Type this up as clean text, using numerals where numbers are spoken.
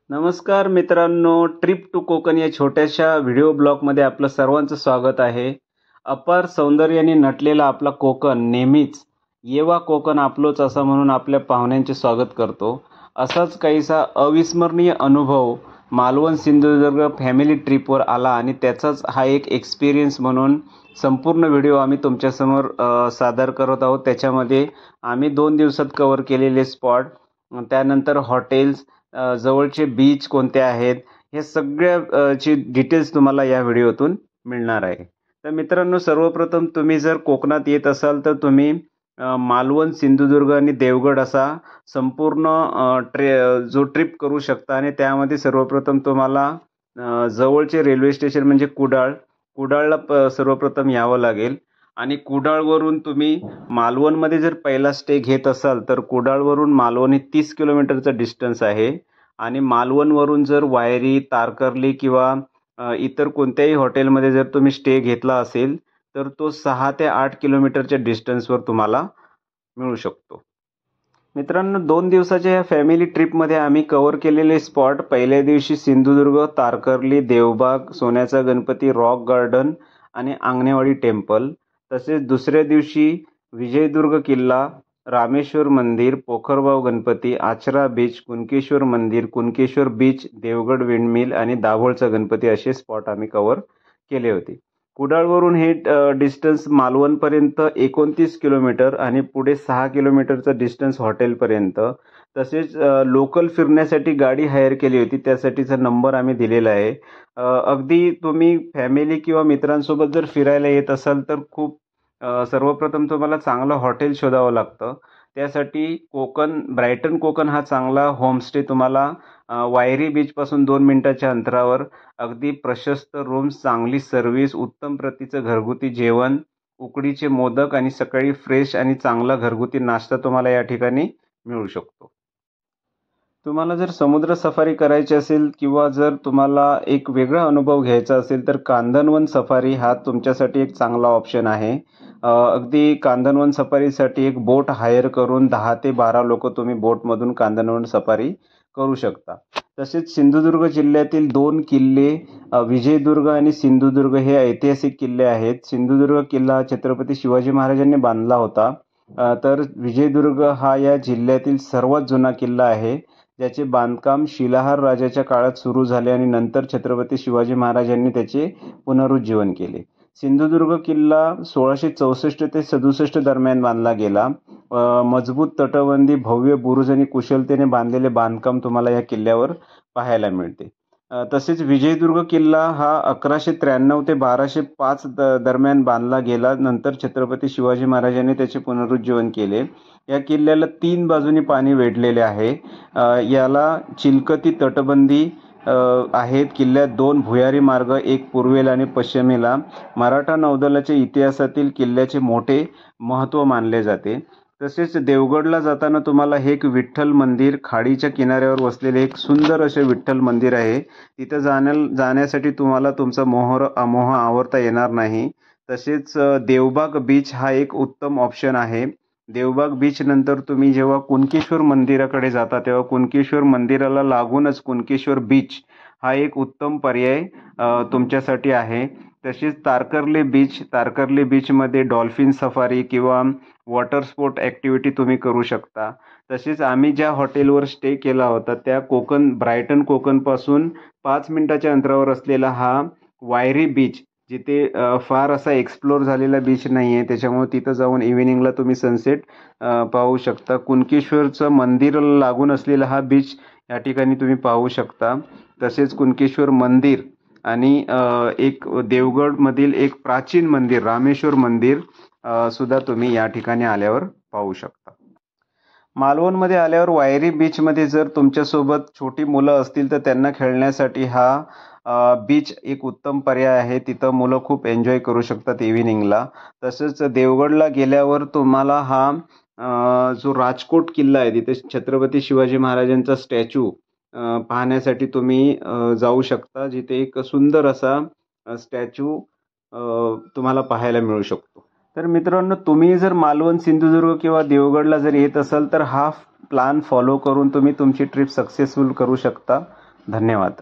नमस्कार मित्रांनो, trip to Konkan या छोट्याशा व्हिडिओ ब्लॉगमध्ये आपलं सर्वांचं स्वागत आहे. अपार सौंदर्याने नटलेला आपला कोकण नेहमीच येवा कोकण आपलोच असा म्हणून आपल्या पाहुण्यांचे स्वागत करतो. असाच काहीसा अविस्मरणीय अनुभव मालवण सिंधुदुर्ग फॅमिली ट्रिपवर आला आणि त्याचाच हा एक एक्सपिरियन्स म्हणून संपूर्ण व्हिडिओ आम्ही तुमच्यासमोर सादर करत आहोत. त्याच्यामध्ये आम्ही 2 दिवसात कव्हर केलेले स्पॉट, त्यानंतर हॉटेल्स, जवळचे बीच कोणते आहेत, हे सगळ्या ची डिटेल्स तुम्हाला या व्हिडिओतून मिळणार आहे. तर मित्रांनो, सर्वप्रथम तुम्ही जर कोकणात येत असाल तर तुम्ही मालवण, सिंधुदुर्ग आणि देवगड असा संपूर्ण जो ट्रिप करू शकता. आणि त्यामध्ये सर्वप्रथम तुम्हाला जवळचे रेल्वे स्टेशन म्हणजे कुडाळला सर्वप्रथम यावं लागेल. आणि कुडाळवरून तुम्ही मालवणमध्ये जर पहिला स्टे घेत असाल तर कुडाळवरून मालवण हे 30 किलोमीटरचं डिस्टन्स आहे. आणि मालवणवरून जर वायरी, तारकर्ली किंवा इतर कोणत्याही हॉटेलमध्ये जर तुम्ही स्टे घेतला असेल तर तो 6 ते 8 किलोमीटरच्या डिस्टन्सवर तुम्हाला मिळू शकतो. मित्रांनो, 2 दिवसाच्या या फॅमिली ट्रिपमध्ये आम्ही कव्हर केलेले स्पॉट: पहिल्या दिवशी सिंधुदुर्ग, तारकर्ली, देवबाग, सोन्याचा गणपती, रॉक गार्डन आणि आंगणेवाडी टेम्पल. तसेच दुसऱ्या दिवशी विजयदुर्ग किल्ला, रामेश्वर मंदिर, पोखरबाव गणपती, आचरा बीच, कुणकेश्वर मंदिर, कुणकेश्वर बीच, देवगड विंडमिल आणि दाभोळचा गणपती असे स्पॉट आम्ही कव्हर केले होते. कुडाळवरून हे डिस्टन्स मालवणपर्यंत 29 किलोमीटर आणि पुढे 6 किलोमीटरचं डिस्टन्स हॉटेलपर्यंत. तसेच लोकल फिरण्यासाठी गाडी हायर केली होती, त्यासाठीचा नंबर आम्ही दिलेला आहे. अगदी तुम्ही फॅमिली किंवा मित्रांसोबत जर फिरायला येत असाल तर सर्वप्रथम तुम्हाला चांगलं हॉटेल शोधावं लागतं. त्यासाठी ब्रायटन कोकण हा चांगला होमस्टे तुम्हाला वायरी बीचपासून 2 मिनिटाच्या अंतरावर, अगदी प्रशस्त रूम्स, चांगली सर्व्हिस, उत्तम प्रतीचं घरगुती जेवण, उकडीचे मोदक आणि सकाळी फ्रेश आणि चांगला घरगुती नाश्ता तुम्हाला या ठिकाणी मिळू शकतो. तुम्हाला जर समुद्र सफारी करायची असेल किंवा जर तुम्हाला एक वेगळा अनुभव घ्यायचा असेल तर कांदनवन सफारी हा तुमच्यासाठी एक चांगला ऑप्शन आहे. अगदी कांदनवन सफारीसाठी एक बोट हायर करून 10 ते 12 लोक तुम्ही बोटमधून कांदनवन सफारी करू शकता. तसेच सिंधुदुर्ग जिल्ह्यातील 2 किल्ले, विजयदुर्ग आणि सिंधुदुर्ग, हे ऐतिहासिक किल्ले आहेत. सिंधुदुर्ग किल्ला छत्रपती शिवाजी महाराजांनी बांधला होता, तर विजयदुर्ग हा या जिल्ह्यातील सर्वात जुना किल्ला आहे, ज्याचे बांधकाम शिलाहार राजाच्या काळात सुरू झाले आणि नंतर छत्रपती शिवाजी महाराजांनी त्याचे पुनरुज्जीवन केले. सिंधुदुर्ग किल्ला 1664 ते 67 दरम्यान बांधला गेला. मजबूत तटबंदी, भव्य बुरुज आणि कुशलतेने बांधलेले बांधकाम तुम्हाला या किल्ल्यावर पाहायला मिळते. तसेच विजयदुर्ग किल्ला हा 1193 ते 1205 दरम्यान बांधला गेला. नंतर छत्रपती शिवाजी महाराजांनी त्याचे पुनरुज्जीवन केले. या किल्ल्याला 3 बाजूनी पाणी वेढलेले आहे. याला चिलकती तटबंदी आहेत. किल्ल्यात 2 भुयारी मार्ग, एक पूर्वेला आणि पश्चिमेला. मराठा नौदलाच्या इतिहासातील किल्ल्याचे मोठे महत्त्व मानले जाते. तसेच देवगडला जाताना तुम्हाला हे एक विठ्ठल मंदिर, खाडीच्या किनाऱ्यावर वसलेले एक सुंदर असे विठ्ठल मंदिर आहे. तिथं जाण्यासाठी तुम्हाला तुमचा मोह आवरता येणार नाही. तसेच देवबाग बीच हा एक उत्तम ऑप्शन आहे. देवबाग बीच नंतर तुम्ही जेव्हा कुणकेश्वर मंदिराकडे जाता तेव्हा कुणकेश्वर मंदिराला लागूनच कुणकेश्वर बीच हा एक उत्तम पर्याय तुमच्यासाठी आहे. तसेच तारकर्ली बीचमध्ये डॉल्फिन सफारी किंवा वॉटर स्पोर्ट ॲक्टिव्हिटी तुम्ही करू शकता. तसेच आम्ही ज्या हॉटेलवर स्टे केला होता त्या ब्रायटन कोकणपासून 5 मिनिटाच्या अंतरावर असलेला हा वायरी बीच, जिथे फार असा एक्सप्लोर झालेला बीच नाही आहे, त्याच्यामुळे तिथं जाऊन इव्हिनिंगला तुम्ही सनसेट पाहू शकता. कुणकेश्वरचं मंदिराला लागून असलेला हा बीच या ठिकाणी तुम्ही पाहू शकता. तसेच कुणकेश्वर मंदिर आणि एक देवगडमधील एक प्राचीन मंदिर, रामेश्वर मंदिर सुद्धा तुम्ही या ठिकाणी आल्यावर पाहू शकता. मालवणमध्ये आल्यावर वायरी बीचमध्ये जर तुमच्यासोबत छोटी मुलं असतील तर त्यांना खेळण्यासाठी हा बीच एक उत्तम पर्याय आहे. तिथं मुलं खूप एन्जॉय करू शकतात इव्हिनिंगला. तसंच देवगडला गेल्यावर तुम्हाला हा जो राजकोट किल्ला आहे, तिथे छत्रपती शिवाजी महाराजांचा स्टॅच्यू पाहण्यासाठी तुम्ही जाऊ शकता, जिथे एक सुंदर असा स्टॅच्यू तुम्हाला पाहायला मिळू शकतो. तर मित्रांनो, तुम्ही जर मालवण, सिंधुदुर्ग किंवा देवगडला जर येत असाल तर हा प्लॅन फॉलो करून तुम्ही तुमची ट्रिप सक्सेसफुल करू शकता. धन्यवाद.